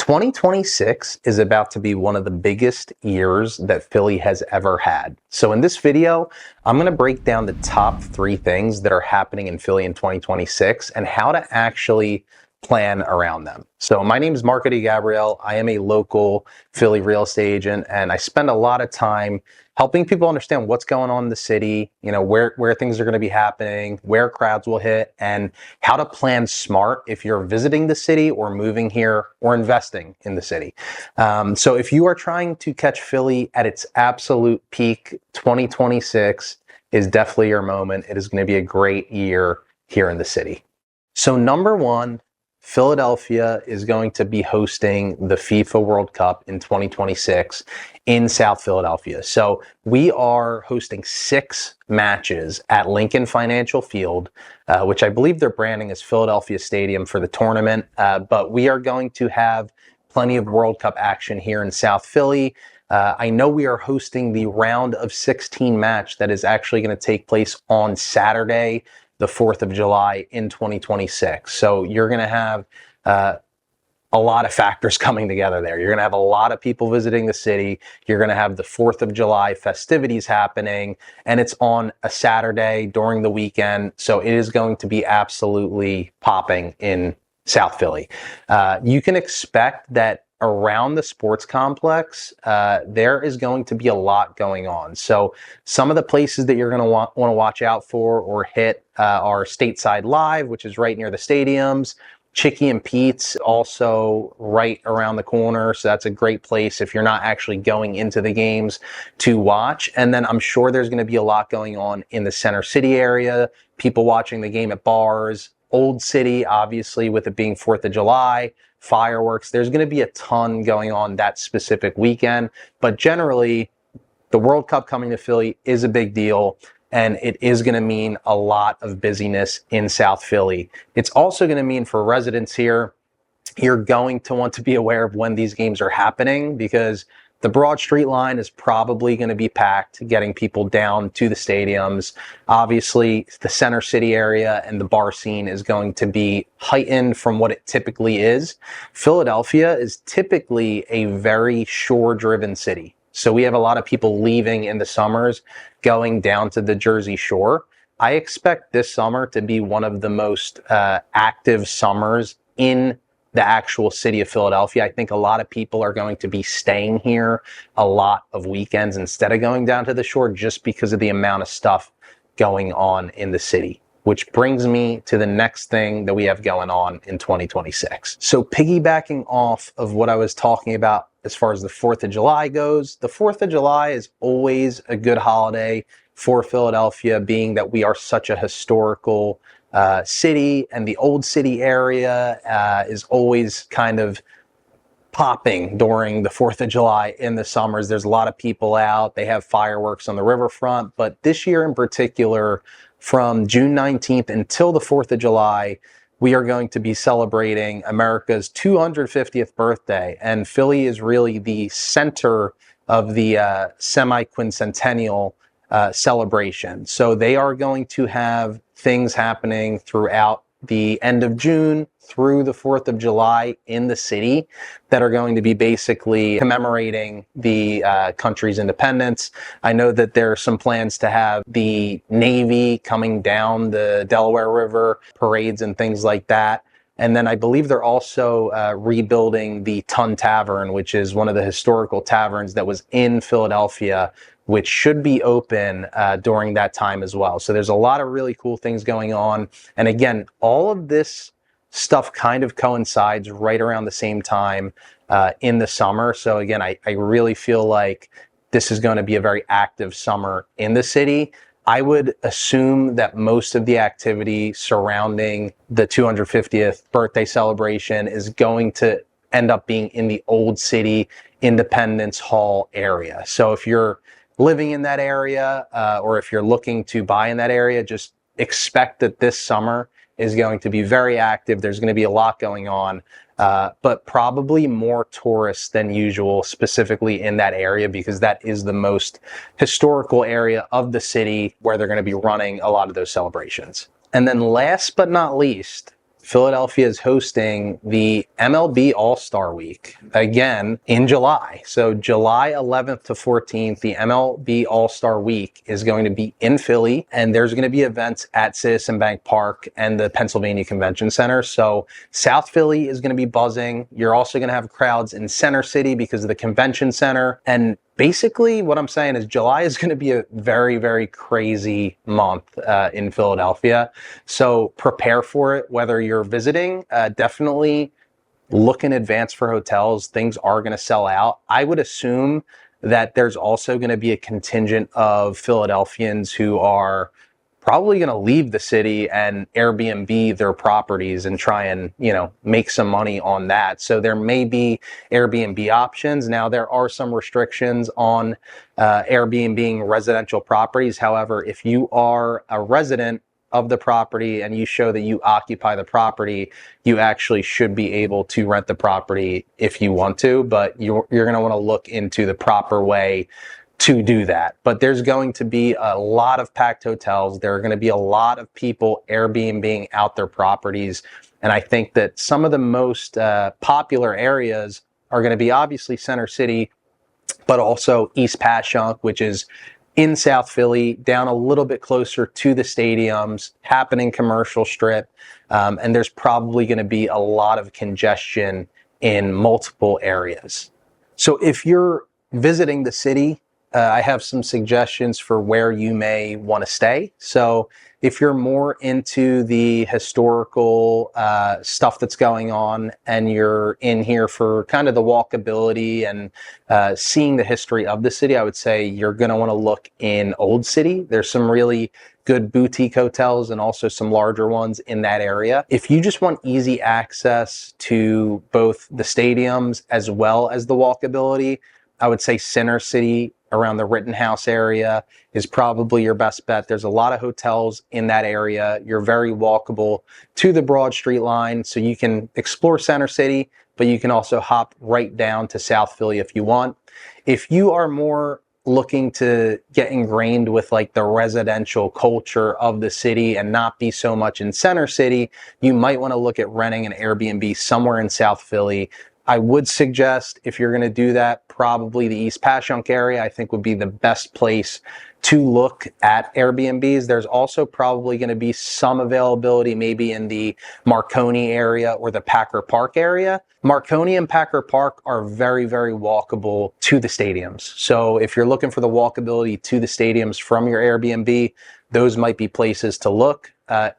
2026 is about to be one of the biggest years that Philly has ever had. So in this video, I'm going to break down the top 3 things that are happening in Philly in 2026 and how to actually plan around them. So my name is Marco DiGabriele. I am a local Philly real estate agent, and I spend a lot of time helping people understand what's going on in the city, where things are going to be happening, where crowds will hit, and how to plan smart if you're visiting the city or moving here or investing in the city. So if you are trying to catch Philly at its absolute peak, 2026 is definitely your moment. It is going to be a great year here in the city. So number one, Philadelphia is going to be hosting the FIFA World Cup in 2026 in South Philadelphia. So we are hosting 6 matches at Lincoln Financial Field, which I believe their branding is Philadelphia Stadium for the tournament. But we are going to have plenty of World Cup action here in South Philly. I know we are hosting the round of 16 match that is actually going to take place on Saturday, the 4th of July in 2026. So you're going to have a lot of factors coming together there. You're going to have a lot of people visiting the city. You're going to have the 4th of July festivities happening, and it's on a Saturday during the weekend. So it is going to be absolutely popping in South Philly. You can expect that around the sports complex, there is going to be a lot going on. So some of the places that you're going to want to watch out for or hit are Stateside Live, which is right near the stadiums. Chicky and Pete's also right around the corner. So that's a great place if you're not actually going into the games to watch. And then I'm sure there's going to be a lot going on in the Center City area, people watching the game at bars, Old City, obviously, with it being 4th of July, fireworks. There's going to be a ton going on that specific weekend. But generally, the World Cup coming to Philly is a big deal, and it is going to mean a lot of busyness in South Philly. It's also going to mean for residents here, you're going to want to be aware of when these games are happening, because the Broad Street line is probably going to be packed, getting people down to the stadiums. Obviously, the Center City area and the bar scene is going to be heightened from what it typically is. Philadelphia is typically a very shore-driven city. So we have a lot of people leaving in the summers, going down to the Jersey Shore. I expect this summer to be one of the most active summers in the actual city of Philadelphia. I think a lot of people are going to be staying here a lot of weekends instead of going down to the shore, just because of the amount of stuff going on in the city. Which brings me to the next thing that we have going on in 2026. So piggybacking off of what I was talking about as far as the 4th of July goes, the 4th of July is always a good holiday for Philadelphia, being that we are such a historical city, and the Old City area is always kind of popping during the 4th of July in the summers. There's a lot of people out. They have fireworks on the riverfront. But this year in particular, from June 19th until the 4th of July, we are going to be celebrating America's 250th birthday. And Philly is really the center of the semi-quincentennial celebration. So they are going to have things happening throughout the end of June through the 4th of July in the city that are going to be basically commemorating the country's independence. I know that there are some plans to have the Navy coming down the Delaware River, parades and things like that. And then I believe they're also rebuilding the Tun Tavern, which is one of the historical taverns that was in Philadelphia, which should be open during that time as well. So there's a lot of really cool things going on. And again, all of this stuff kind of coincides right around the same time in the summer. So again, I really feel like this is going to be a very active summer in the city. I would assume that most of the activity surrounding the 250th birthday celebration is going to end up being in the Old City Independence Hall area. So if you're living in that area or if you're looking to buy in that area, just expect that this summer is going to be very active. There's going to be a lot going on, but probably more tourists than usual, specifically in that area, because that is the most historical area of the city where they're going to be running a lot of those celebrations. And then last but not least, Philadelphia is hosting the MLB All-Star Week again in July. So July 11th to 14th, the MLB All-Star Week is going to be in Philly, and there's going to be events at Citizen Bank Park and the Pennsylvania Convention Center. So South Philly is going to be buzzing. You're also going to have crowds in Center City because of the convention center. And basically, what I'm saying is July is going to be a very, very crazy month in Philadelphia. So prepare for it, whether you're visiting. Definitely look in advance for hotels. Things are going to sell out. I would assume that there's also going to be a contingent of Philadelphians who are probably going to leave the city and Airbnb their properties and try and, make some money on that. So there may be Airbnb options. Now, there are some restrictions on Airbnb residential properties. However, if you are a resident of the property and you show that you occupy the property, you actually should be able to rent the property if you want to, but you're going to want to look into the proper way to do that. But there's going to be a lot of packed hotels. There are going to be a lot of people Airbnb-ing out their properties. And I think that some of the most popular areas are going to be obviously Center City, but also East Passyunk, which is in South Philly, down a little bit closer to the stadiums, Happening Commercial Strip. And there's probably going to be a lot of congestion in multiple areas. So if you're visiting the city, I have some suggestions for where you may want to stay. So if you're more into the historical stuff that's going on and you're in here for kind of the walkability and seeing the history of the city, I would say you're going to want to look in Old City. There's some really good boutique hotels and also some larger ones in that area. If you just want easy access to both the stadiums as well as the walkability, I would say Center City around the Rittenhouse area is probably your best bet. There's a lot of hotels in that area. You're very walkable to the Broad Street line, so you can explore Center City, but you can also hop right down to South Philly if you want. If you are more looking to get ingrained with like the residential culture of the city and not be so much in Center City, you might want to look at renting an Airbnb somewhere in South Philly. I would suggest, if you're going to do that, probably the East Passyunk area, I think would be the best place to look at Airbnbs. There's also probably going to be some availability maybe in the Marconi area or the Packer Park area. Marconi and Packer Park are very, very walkable to the stadiums. So if you're looking for the walkability to the stadiums from your Airbnb, those might be places to look.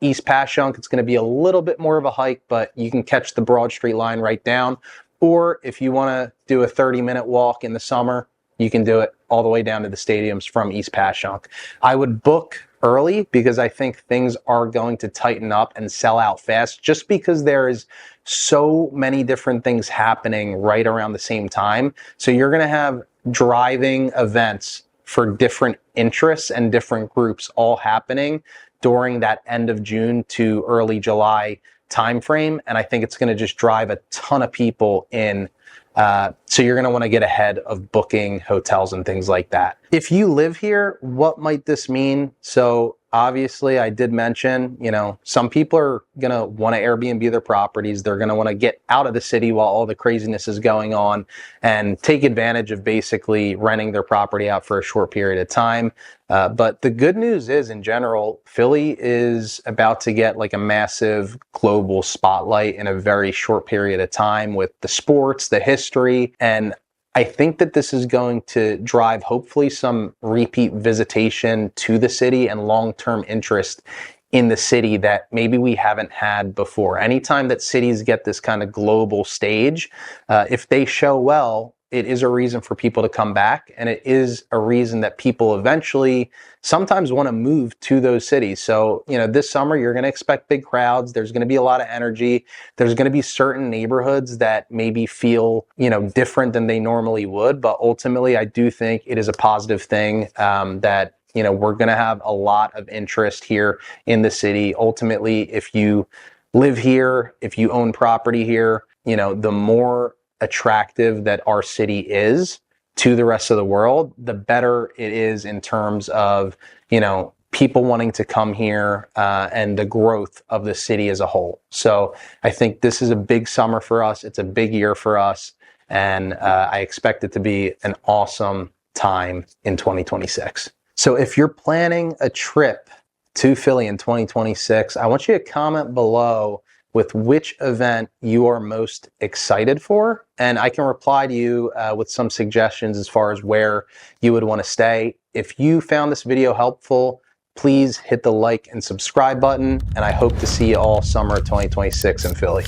East Passyunk, it's going to be a little bit more of a hike, but you can catch the Broad Street line right down. Or if you want to do a 30-minute walk in the summer, you can do it all the way down to the stadiums from East Passyunk. I would book early because I think things are going to tighten up and sell out fast just because there is so many different things happening right around the same time. So you're going to have driving events for different interests and different groups all happening during that end of June to early July time frame, and I think it's going to just drive a ton of people in. So you're going to want to get ahead of booking hotels and things like that. If you live here, what might this mean? So obviously, I did mention, some people are going to want to Airbnb their properties. They're going to want to get out of the city while all the craziness is going on and take advantage of basically renting their property out for a short period of time. But the good news is, in general, Philly is about to get like a massive global spotlight in a very short period of time with the sports, the history, and I think that this is going to drive hopefully some repeat visitation to the city and long-term interest in the city that maybe we haven't had before. Anytime that cities get this kind of global stage, if they show well, it is a reason for people to come back, and it is a reason that people eventually sometimes want to move to those cities. So, this summer you're going to expect big crowds. There's going to be a lot of energy. There's going to be certain neighborhoods that maybe feel, different than they normally would. But ultimately, I do think it is a positive thing that, we're going to have a lot of interest here in the city. Ultimately, if you live here, if you own property here, the more attractive that our city is to the rest of the world, the better it is in terms of, people wanting to come here and the growth of the city as a whole. So I think this is a big summer for us. It's a big year for us. And I expect it to be an awesome time in 2026. So if you're planning a trip to Philly in 2026, I want you to comment below with which event you are most excited for, and I can reply to you with some suggestions as far as where you would want to stay. If you found this video helpful, please hit the like and subscribe button, and I hope to see you all summer 2026 in Philly.